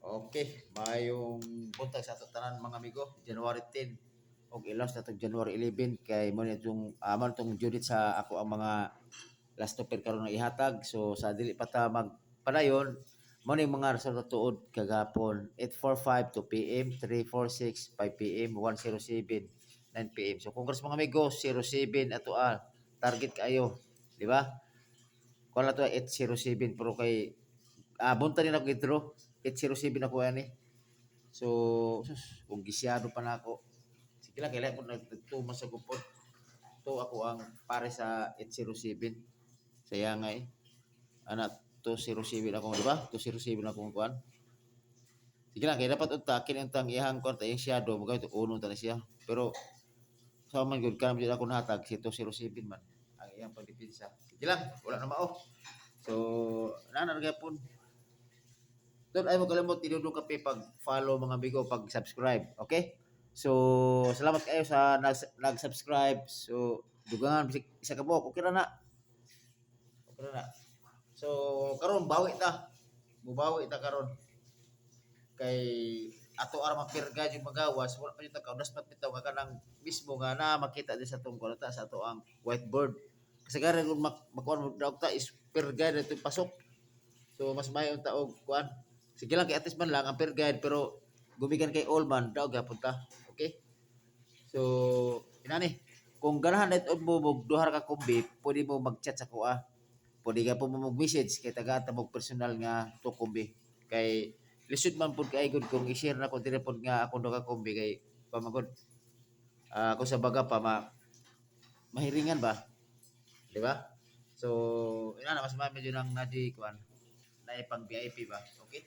Okay, mayong buntag sa ato tanan mga amigo, January 10 og ilas na tong January 11 kay mo nitong man tong Judith sa ako ang mga last topic karon nga ihatag. So sa dili pa ta magpadayon, mo ni mga resulta tuod kagapon 8:45 2 PM, 3:46 5 PM, 1:07 9 PM. So congrats mga amigo, 07 ato target kayo, di ba? Kuha na to 807 pero kay bunta din ako gidro 807 ako yan eh. So, kung gisyado pa na ako. Sige lang, kailan ko nagtutuma sa gupod. To ako ang pare sa 807. Saya nga eh. Anak, 207 ako, di ba? 207 akong kuan. Sige lang, kaya dapat utakin yung tang ihang kuan, tayong shadow, mga ito, unong ta na siya. Pero, sa man good ka naman ako nahatag, si 207 man. Ang iyang pagdipinsa. Sige lang, wala na mao. So, nanaragay po. Doon ay mo kalimot tinudong kape pag-follow mga amigo, pag-subscribe. Okay? So, salamat kayo sa nag-subscribe. So, dugangan isa ka buok. Okay na na. Okay na na. So, karon bawi ta. Mubawi ta karon. Kay ato ara mapirga yung magawas, wala pa yung kaudas pat bitaw nga kanang mismo nga na makita din sa tungkol ta sa ato ang whiteboard. Kasi gara kung makuan mo daw ta is pirga dito pasok. So, mas mayon ta og kuan. Sige lang, kay atis man lang ang per guide, pero gumikan kay all man, daw gapon ta. Okay? So, inani, kung ganahan na ito mo duhar ka kumbi, pwede mo mag-chat sa kuha. Pwede ka po mo mag-message kay taga mo personal nga to kumbi. Kay lisod man pud kay good kung i-share na ko dire pod nga ako do ka kumbi kay pamagod. Ako sa baga pa mahiringan ba? Di ba? So, ina na mas medyo nang nadi kuan na ipang VIP ba? Okay?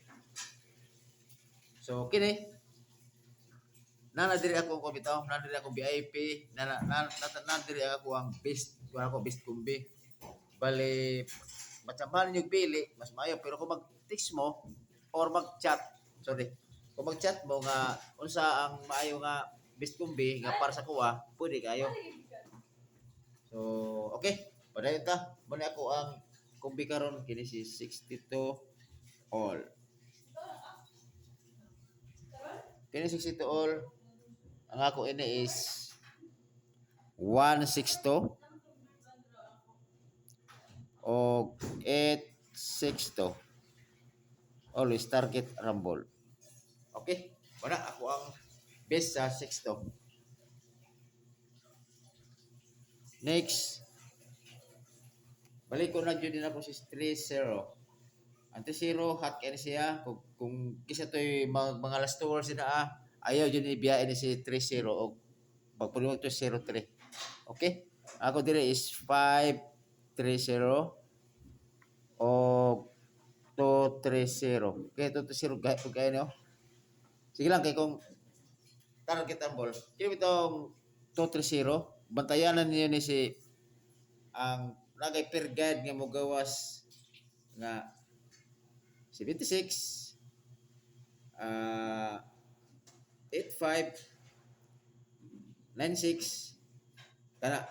So, kini diri ako ko bitaw, diri ako VIP, diri ako ang best, kuha ako best kumbi. Bali, matsambahan yung pili, mas maayo. Pero kung mag-text mo, or mag-chat, sorry, kung mag-chat mo nga, unsa ang maayo nga best kumbi, nga para sa kuha, pwede kayo. So, okay. Padayon ta. Muna ako ang kumbi karon kini si 62 all. Kini 62 all. Ang ako ini is 162 o 862. Always target rumble. Okay? Wala ako ang best sa 62. Next. Balik ko na dyan din ako si 3-0. Ang 3-0, hot kaya siya. Kung kisa to'y mga last tours na ayaw dyan ibiyain ni si 3-0 o pagpulimag to 0-3. Okay? Ako dire is 5-3-0 o 2-3-0. Okay, 2-3-0 kaya nyo. Sige lang, kaya kung target ang ball. Kaya itong 2-3-0, bantayanan niyo ni si ang nagay per guide nga mo gawas nga 76 85 96 kana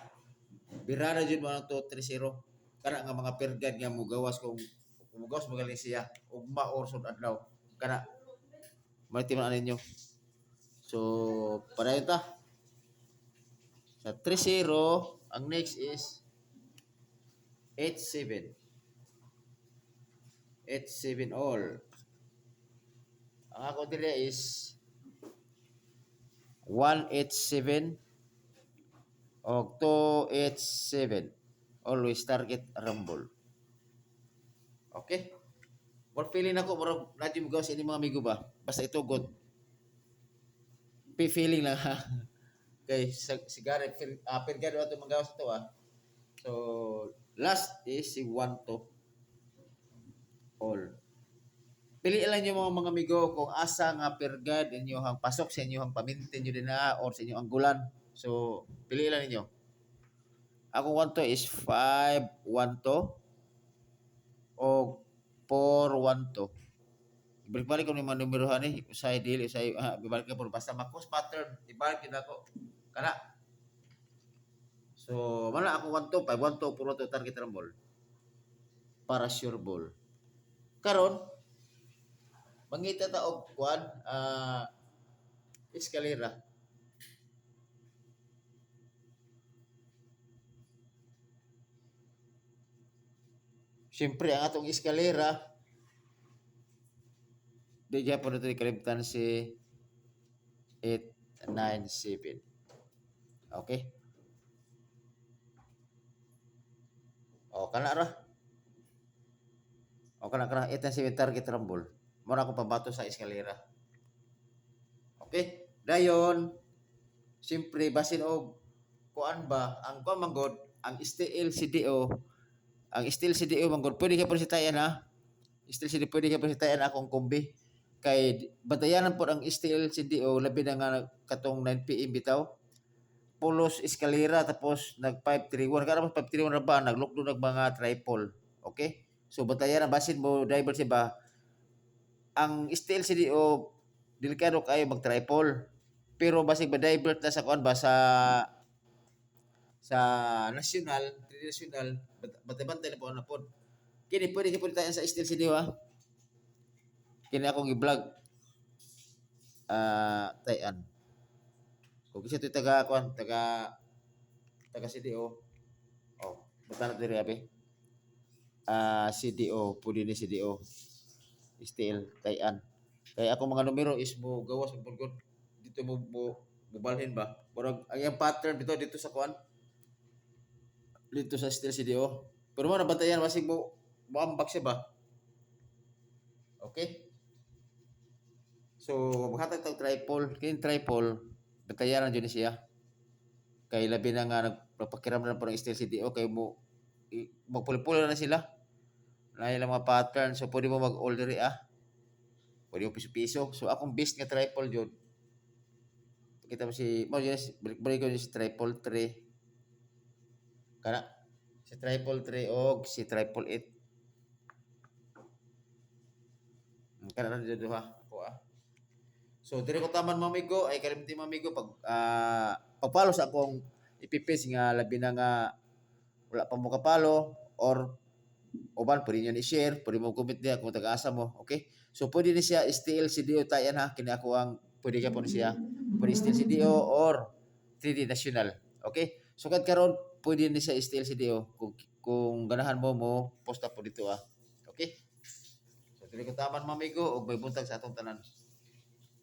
birara jud mo ang 230 kana nga mga per guide nga mo gawas kung mugawas magaling siya ugma or sud adlaw kana matiman ninyo. So para ita sa 30 ang next is 87 all. Ang ako dire is 187 o 287. Always target rumble. Okay? What feeling ako, murag nadyo mo sa ini mga amigo ba? Basta ito good. Feeling lang ha. Okay, sigari, pirgado ato magawas ito So, last is si 1 to all. Pili lang niyo mga amigo kung asa nga per guide inyo hang pasok sa inyo hang pamintin niyo din na or sa inyo ang gulan. So, pili lang niyo. Ako 1 to is 5 1 to o 4 1 to. Ibalik-balik ko ni mga numerohan eh. Usay dili, usay, ibalik ka po. Basta makos pattern, ibalik din ako. Kana. So, mana ako 1 to, 5 1 to, 4 1 to, target rumble. Para sure ball. Karon, Mangita ta og kuan eskalera. Siyempre ang atong eskalera di gyapon nato kalimtan si 897. Okay? O kana ra. O kana 897 target rumble. Muna ako pabato sa eskalera. Okay? Dayon, siyempre basin og kuan ba ang kuan manggod ang steel CDO ang steel CDO manggod pwede ka presentayan ha steel CDO pwede ka presentayan akong kombi kay batayanan po ang steel CDO labi na nga katong 9 PM bitaw pulos eskalera tapos nag 531 kada mas 531 ra ba naglukdo nag mga triple okay so batayanan basin mo driver si ba ang steel CDO delikado kayo mag triple pero basig ba divert na sa kuan ba sa national, international, batay-bantay na po na po. Kini pwede ka po tayo sa Steel City ha. Kini akong i-vlog. Tayan. Kung kasi ito taga CDO. Oh, bata na diri abi. CDO, pwede ni CDO. Steel, tayan. Kaya ako mga numero is mo gawas ang pulgod. Dito mo balhin ba? Murag ang yung pattern dito sa kuan. Dito sa Steel CDO. Pero mo nabantayan basig mo ambak siya ba? Okay? So, maghatag tag triple, kini triple, batayaran jud ni siya. Kay labi na nga nagpapakiram na po ng steel CDO kay mo magpulpul na sila. Na ilang mga pattern, so pwede mo mag-all diri Pwede mo piso-piso. So akong best nga triple jud. Kita mo si balik ko si triple 3. Kana si triple 3 og si triple 8. Kana na jud ha. Ako So dire ko taman mamigo ay kalimti mamigo pag pagpalo sa akong ipipis nga labi na nga wala pa mo kapalo or uban pwede nyo i-share, pwede mo comment niya kung taga-asa mo, okay? So pwede ni siya steel CDO tayan ha, kini ako ang pwede ka po ni siya, pwede steel CDO or 3D national, okay? So kad karon pwede ni siya steel CDO kung ganahan mo posta po dito okay? So dili ko taman mamigo og may buntag sa atong tanan.